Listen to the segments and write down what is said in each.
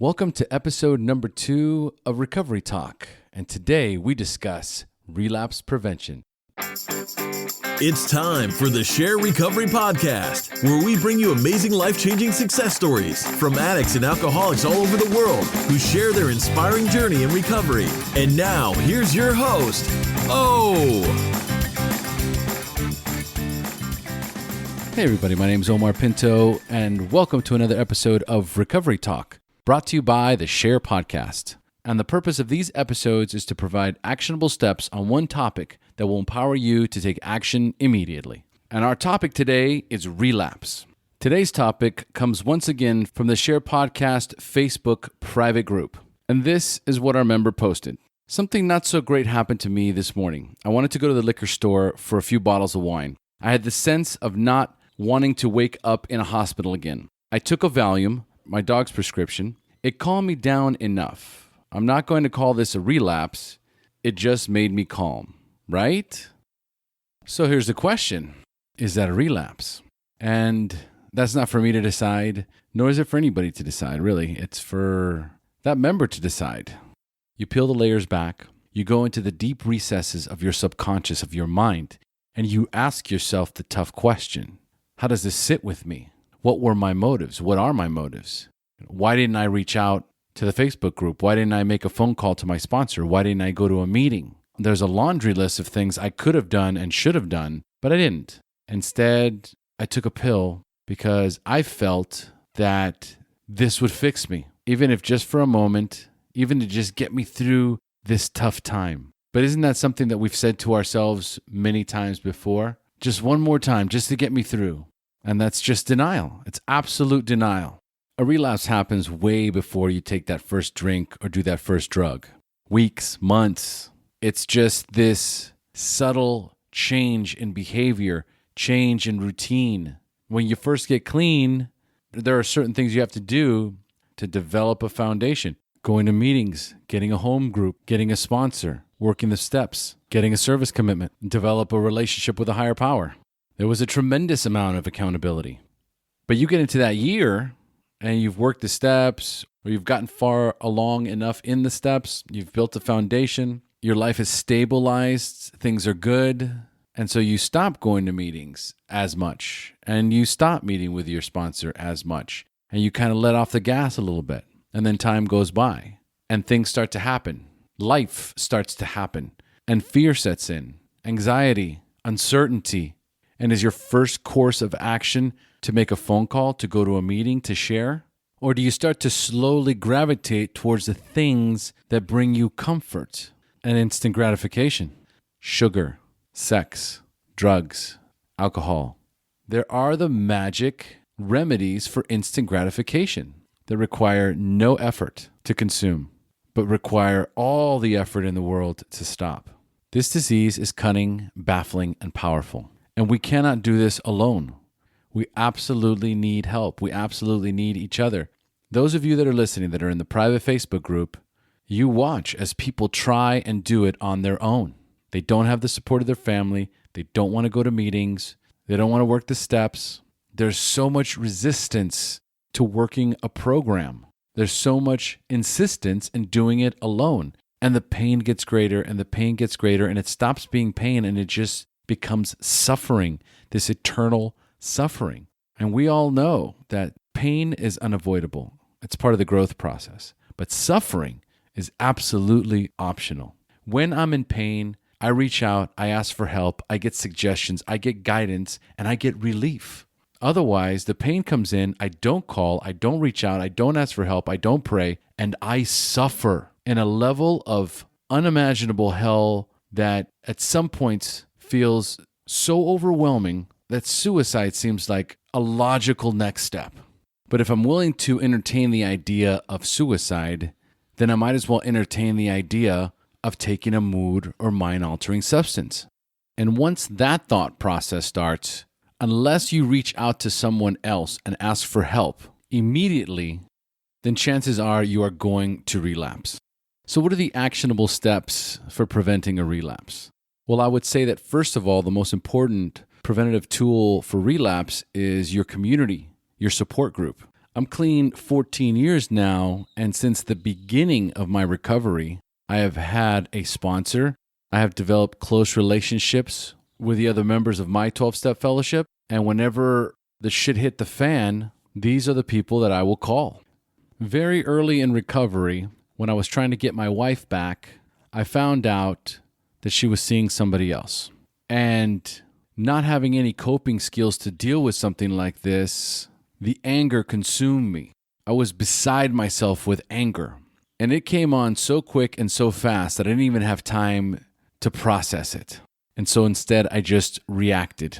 Welcome to episode number 2 of Recovery Talk, and today we discuss relapse prevention. It's time for the SHAIR Recovery Podcast, where we bring you amazing life-changing success stories from addicts and alcoholics all over the world who share their inspiring journey in recovery. And now, here's your host, O. Hey everybody, my name is Omar Pinto, and welcome to another episode of Recovery Talk, brought to you by the SHAIR Podcast. And the purpose of these episodes is to provide actionable steps on one topic that will empower you to take action immediately. And our topic today is relapse. Today's topic comes once again from the SHAIR Podcast Facebook private group. And this is what our member posted. Something not so great happened to me this morning. I wanted to go to the liquor store for a few bottles of wine. I had the sense of not wanting to wake up in a hospital again. I took a Valium, my dog's prescription. It calmed me down enough. I'm not going to call this a relapse. It just made me calm, right? So here's the question. Is that a relapse? And that's not for me to decide, nor is it for anybody to decide, really. It's for that member to decide. You peel the layers back. You go into the deep recesses of your subconscious, of your mind, and you ask yourself the tough question. How does this sit with me? What were my motives? What are my motives? Why didn't I reach out to the Facebook group? Why didn't I make a phone call to my sponsor? Why didn't I go to a meeting? There's a laundry list of things I could have done and should have done, but I didn't. Instead, I took a pill because I felt that this would fix me, even if just for a moment, even to just get me through this tough time. But isn't that something that we've said to ourselves many times before? Just one more time, just to get me through. And that's just denial. It's absolute denial. A relapse happens way before you take that first drink or do that first drug. Weeks, months. It's just this subtle change in behavior, change in routine. When you first get clean, there are certain things you have to do to develop a foundation. Going to meetings, getting a home group, getting a sponsor, working the steps, getting a service commitment, develop a relationship with a higher power. There was a tremendous amount of accountability. But you get into that year and you've worked the steps, or you've gotten far along enough in the steps, you've built a foundation, your life is stabilized, things are good, and so you stop going to meetings as much, and you stop meeting with your sponsor as much, and you kind of let off the gas a little bit, and then time goes by, and things start to happen. Life starts to happen, and fear sets in, anxiety, uncertainty, and is your first course of action to make a phone call, to go to a meeting, to share? Or do you start to slowly gravitate towards the things that bring you comfort and instant gratification? Sugar, sex, drugs, alcohol. There are the magic remedies for instant gratification that require no effort to consume, but require all the effort in the world to stop. This disease is cunning, baffling, and powerful. And we cannot do this alone. We absolutely need help. We absolutely need each other. Those of you that are listening that are in the private Facebook group, you watch as people try and do it on their own. They don't have the support of their family. They don't want to go to meetings. They don't want to work the steps. There's so much resistance to working a program. There's so much insistence in doing it alone. And the pain gets greater and the pain gets greater, and it stops being pain and it just becomes suffering, this eternal suffering. And we all know that pain is unavoidable. It's part of the growth process. But suffering is absolutely optional. When I'm in pain, I reach out, I ask for help, I get suggestions, I get guidance, and I get relief. Otherwise, the pain comes in, I don't call, I don't reach out, I don't ask for help, I don't pray, and I suffer in a level of unimaginable hell that at some points feels so overwhelming that suicide seems like a logical next step. But if I'm willing to entertain the idea of suicide, then I might as well entertain the idea of taking a mood or mind-altering substance. And once that thought process starts, unless you reach out to someone else and ask for help immediately, then chances are you are going to relapse. So what are the actionable steps for preventing a relapse? Well, I would say that first of all, the most important preventative tool for relapse is your community, your support group. I'm clean 14 years now, and since the beginning of my recovery, I have had a sponsor. I have developed close relationships with the other members of my 12-step fellowship, and whenever the shit hit the fan, these are the people that I will call. Very early in recovery, when I was trying to get my wife back, I found out that she was seeing somebody else. And not having any coping skills to deal with something like this, the anger consumed me. I was beside myself with anger. And it came on so quick and so fast that I didn't even have time to process it. And so instead, I just reacted.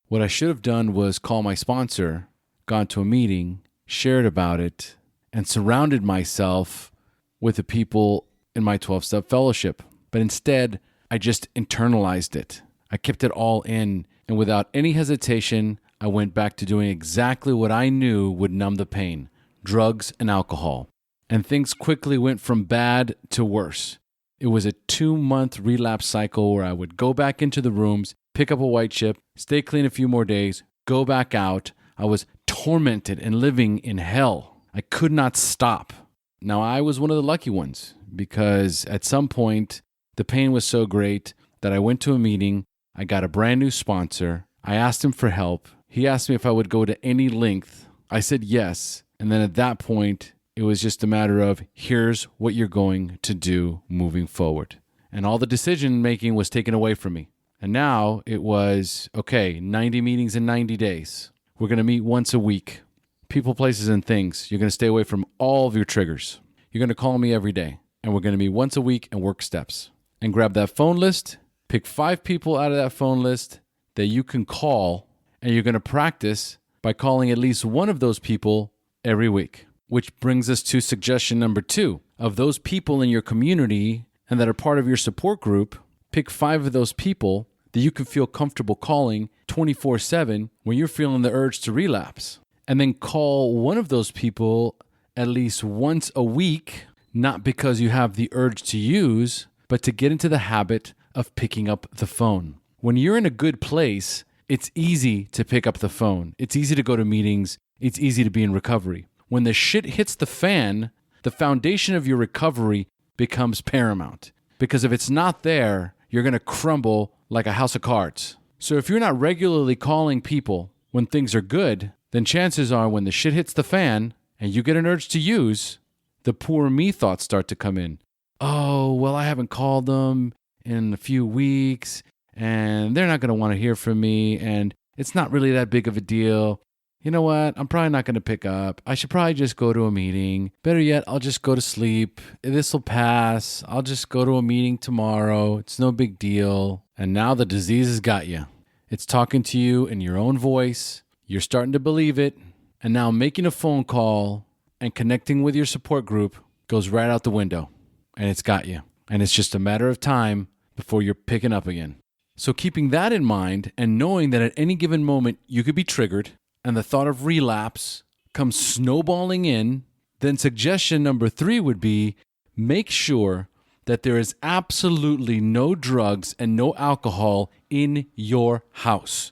What I should have done was call my sponsor, gone to a meeting, shared about it, and surrounded myself with the people in my 12-step fellowship. But instead, I just internalized it. I kept it all in, and without any hesitation, I went back to doing exactly what I knew would numb the pain: drugs and alcohol. And things quickly went from bad to worse. It was a 2-month relapse cycle where I would go back into the rooms, pick up a white chip, stay clean a few more days, go back out. I was tormented and living in hell. I could not stop. Now, I was one of the lucky ones because at some point, the pain was so great that I went to a meeting. I got a brand new sponsor. I asked him for help. He asked me if I would go to any length. I said yes. And then at that point, it was just a matter of, here's what you're going to do moving forward. And all the decision making was taken away from me. And now it was, okay, 90 meetings in 90 days. We're going to meet once a week. People, places, and things. You're going to stay away from all of your triggers. You're going to call me every day. And we're going to meet once a week and work steps. And grab that phone list. Pick 5 people out of that phone list that you can call. And you're going to practice by calling at least one of those people every week. Which brings us to suggestion number 2. Of those people in your community and that are part of your support group, pick 5 of those people that you can feel comfortable calling 24/7 when you're feeling the urge to relapse. And then call one of those people at least once a week, not because you have the urge to use, but to get into the habit of picking up the phone. When you're in a good place, it's easy to pick up the phone. It's easy to go to meetings. It's easy to be in recovery. When the shit hits the fan, the foundation of your recovery becomes paramount. Because if it's not there, you're going to crumble like a house of cards. So if you're not regularly calling people when things are good, then chances are when the shit hits the fan and you get an urge to use, the poor me thoughts start to come in. Oh, well, I haven't called them in a few weeks and they're not going to want to hear from me and it's not really that big of a deal. You know what? I'm probably not going to pick up. I should probably just go to a meeting. Better yet, I'll just go to sleep. This will pass. I'll just go to a meeting tomorrow. It's no big deal. And now the disease has got you. It's talking to you in your own voice. You're starting to believe it. And now making a phone call and connecting with your support group goes right out the window. And it's got you. And it's just a matter of time before you're picking up again. So keeping that in mind and knowing that at any given moment you could be triggered and the thought of relapse comes snowballing in, then suggestion number 3 would be make sure that there is absolutely no drugs and no alcohol in your house.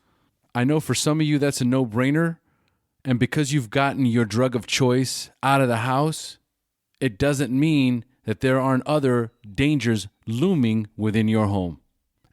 I know for some of you that's a no-brainer, and because you've gotten your drug of choice out of the house, it doesn't mean that there aren't other dangers looming within your home,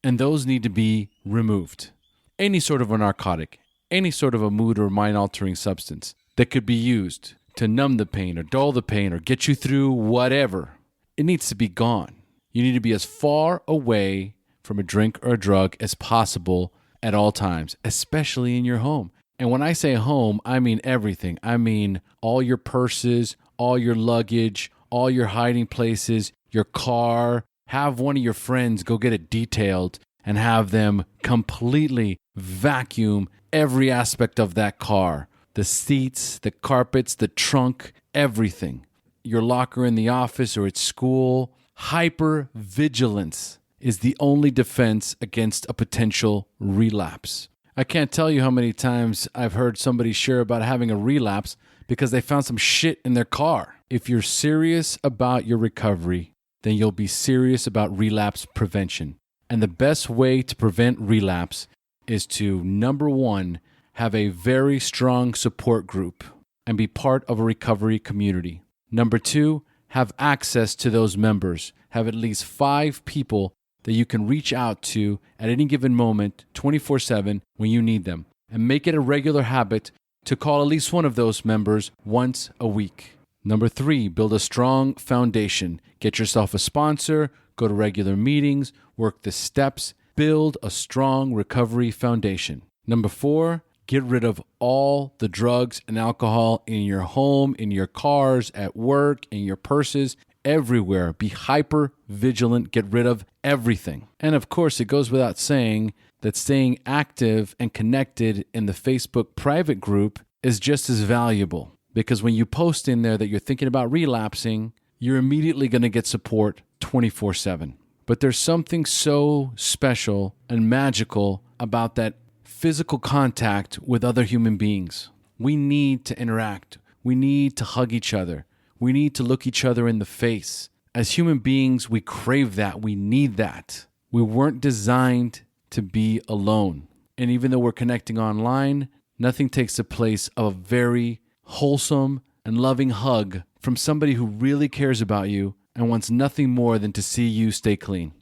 and those need to be removed. Any sort of a narcotic, any sort of a mood or mind-altering substance that could be used to numb the pain or dull the pain or get you through whatever, it needs to be gone. You need to be as far away from a drink or a drug as possible at all times, especially in your home. And when I say home, I mean everything. I mean all your purses, all your luggage, all your hiding places, your car. Have one of your friends go get it detailed and have them completely vacuum every aspect of that car. The seats, the carpets, the trunk, everything. Your locker in the office or at school. Hypervigilance is the only defense against a potential relapse. I can't tell you how many times I've heard somebody share about having a relapse because they found some shit in their car. If you're serious about your recovery, then you'll be serious about relapse prevention. And the best way to prevent relapse is to, number 1, have a very strong support group. and be part of a recovery community. Number 2, have access to those members. Have at least 5 people that you can reach out to at any given moment, 24/7, when you need them. And make it a regular habit to call at least one of those members once a week. Number 3, build a strong foundation. Get yourself a sponsor, go to regular meetings, work the steps, build a strong recovery foundation. Number 4, get rid of all the drugs and alcohol in your home, in your cars, at work, in your purses, everywhere. Be hyper vigilant. Get rid of everything. And of course, it goes without saying that staying active and connected in the Facebook private group is just as valuable, because when you post in there that you're thinking about relapsing, you're immediately going to get support 24/7. But there's something so special and magical about that physical contact with other human beings. We need to interact. We need to hug each other. We need to look each other in the face. As human beings, we crave that. We need that. We weren't designed to be alone. And even though we're connecting online, nothing takes the place of a very wholesome and loving hug from somebody who really cares about you and wants nothing more than to see you stay clean.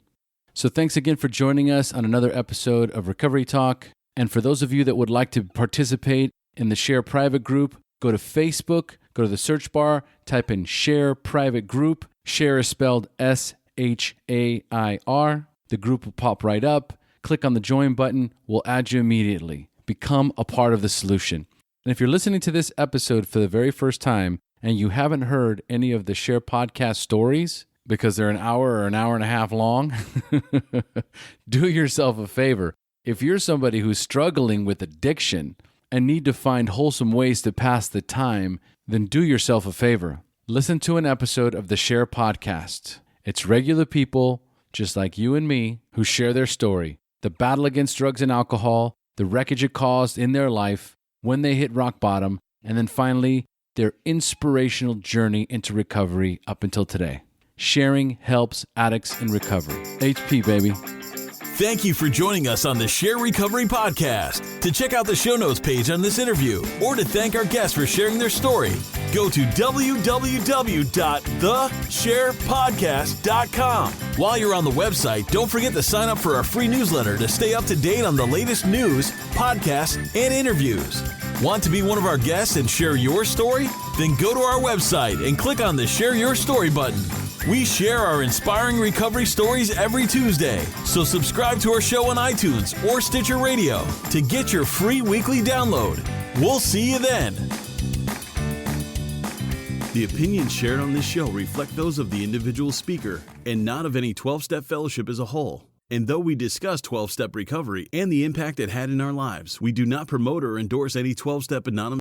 So thanks again for joining us on another episode of Recovery Talk. And for those of you that would like to participate in the SHAIR private group, go to Facebook, go to the search bar, type in SHAIR private group. SHAIR is spelled SHAIR. The group will pop right up. Click on the join button. We'll add you immediately. Become a part of the solution. And if you're listening to this episode for the very first time and you haven't heard any of the SHAIR podcast stories because they're an hour or an hour and a half long, do yourself a favor. If you're somebody who's struggling with addiction and need to find wholesome ways to pass the time, then do yourself a favor. Listen to an episode of the SHAIR podcast. It's regular people just like you and me who share their story, the battle against drugs and alcohol, the wreckage it caused in their life when they hit rock bottom, and then finally, their inspirational journey into recovery up until today. Sharing helps addicts in recovery. HP, baby. Thank you for joining us on the SHAIR Recovery Podcast. To check out the show notes page on this interview or to thank our guests for sharing their story, go to www.theshairpodcast.com. While you're on the website, don't forget to sign up for our free newsletter to stay up to date on the latest news, podcasts, and interviews. Want to be one of our guests and share your story? Then go to our website and click on the Share Your Story button. We share our inspiring recovery stories every Tuesday, so subscribe to our show on iTunes or Stitcher Radio to get your free weekly download. We'll see you then. The opinions shared on this show reflect those of the individual speaker and not of any 12-Step Fellowship as a whole. And though we discuss 12-Step recovery and the impact it had in our lives, we do not promote or endorse any 12-Step anonymous